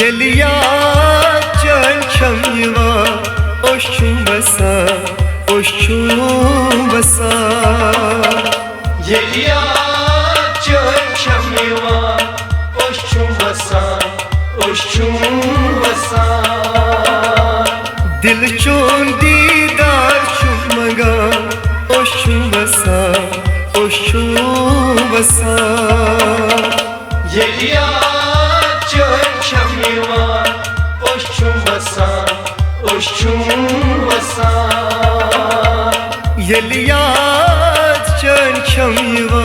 Yeliya çelçemiva oşçum basa, oşçum basa. Yeliya çelçemiva oşçum basa, oşçum basa. Dil çun didar çummaga oşçum basa, oşçum basa. Yeliya çelçemiva oşçum basa, oşçum basa. Yeliya çelçemiva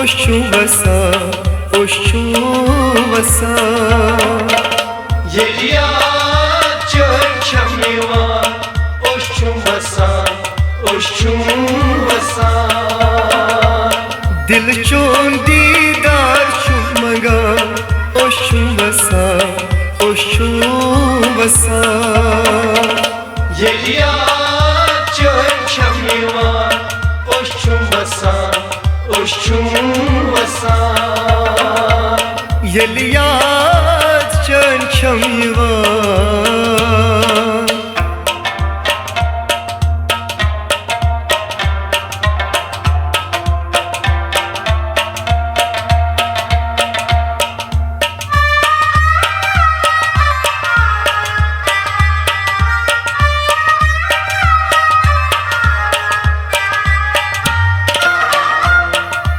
oşçu basa, oşçu basa. Yeliya çelçemiva oşçum basa, oşçum basa. Dil çun didar çummaga oşçu basa, oşçu basa. Yeliya çelçemiva oşçum basa, oşçum basa. Yeliya çelçemiva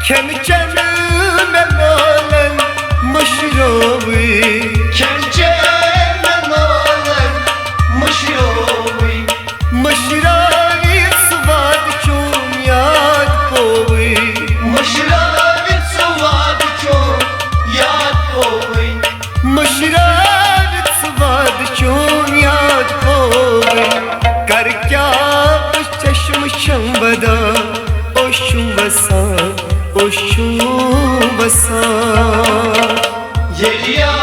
Kemçenime malen mışrovi Kemçeme malen mışrovi. Mışravi svad çum yad povi Mışravi sıvad çok yad povi. Mışravi svad çum yad povi Kar kya çeşm şambada oşçu basa, oşçu basa. Yeliya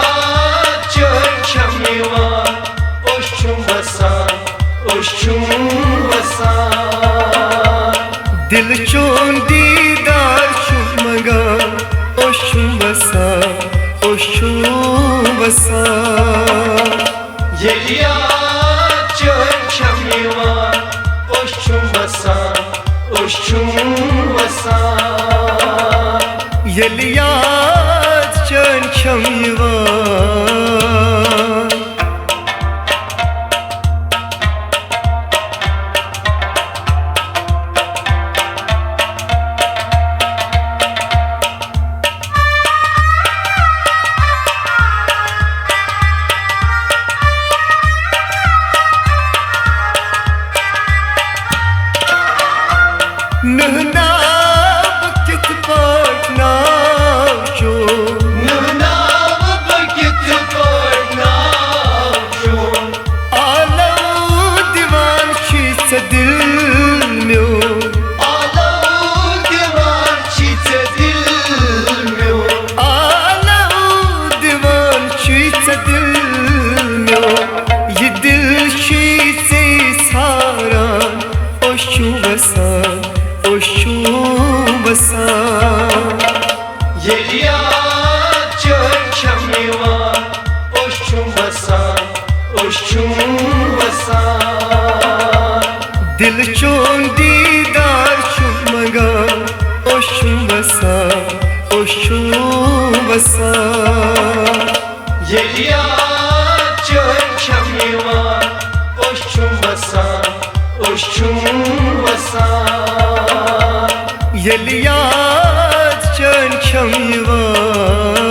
çelçemiva oşçum basa, oşçum basa. Dil çun didar çummaga oşçu basa, oşçu basa. Yeliya çelçemiva oşçum basa, oşçum basa. Yeliya çelçemiva Nıhna vakit bakna şu Nıhna vakit bakna şu. Alav divan çiğse dilmiyor Alav divan çiğse dilmiyor. Alav divan çiğse dilmiyor Yedil çiğse saran oşçu basa, oşçu basa. Yeliya çelçemiva oşçum basa, oşçum basa. Dil yeli yad çön çam yivan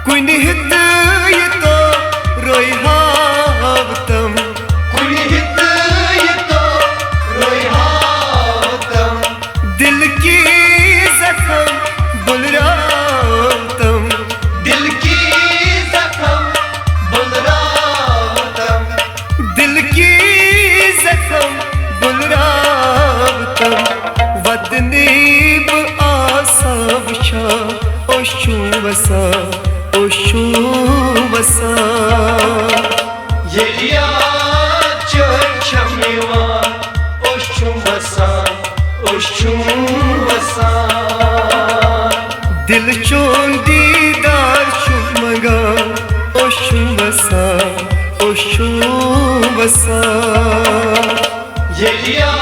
Kuni hitte yito roi havtam Kuni hitte yito roi havtam Dil ki zakham bulratam Dil ki zakham bulratam Dil ki zakham bulratam Vadnib asav şa oşu vasa oşu vasa Yeliya çöçem yivan Oşçum basan Dil çon didar çummaga oşu vasa Yeliya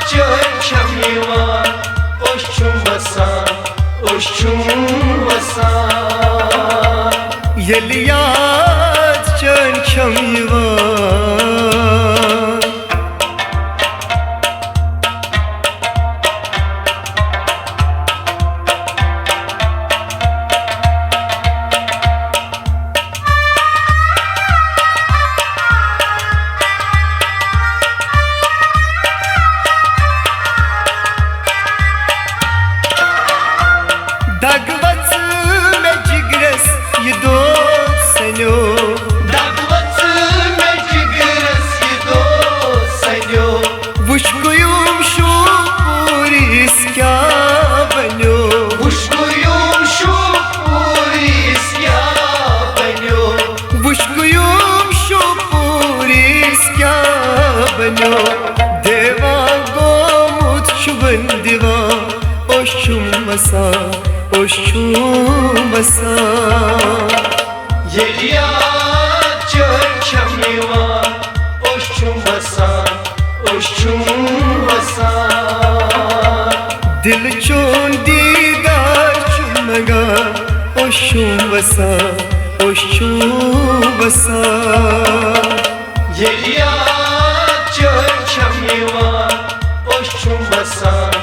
çöçem yivan Oşçum basan Yeli yad çön çam yivan Dagvat me jigres ye dost senyo Dagvat me jigres ye dost senyo Vushkuyum şu puris kya banyo Vushkuyum şu puris kya banyo Vushkuyum şu puris kya banyo Deva gomut şuban diva oşum vasa Yeliya çöçem yivan Oşçum basan Dil çon didar çummaga oşum vasa Yeliya çöçem yivan Oşçum basan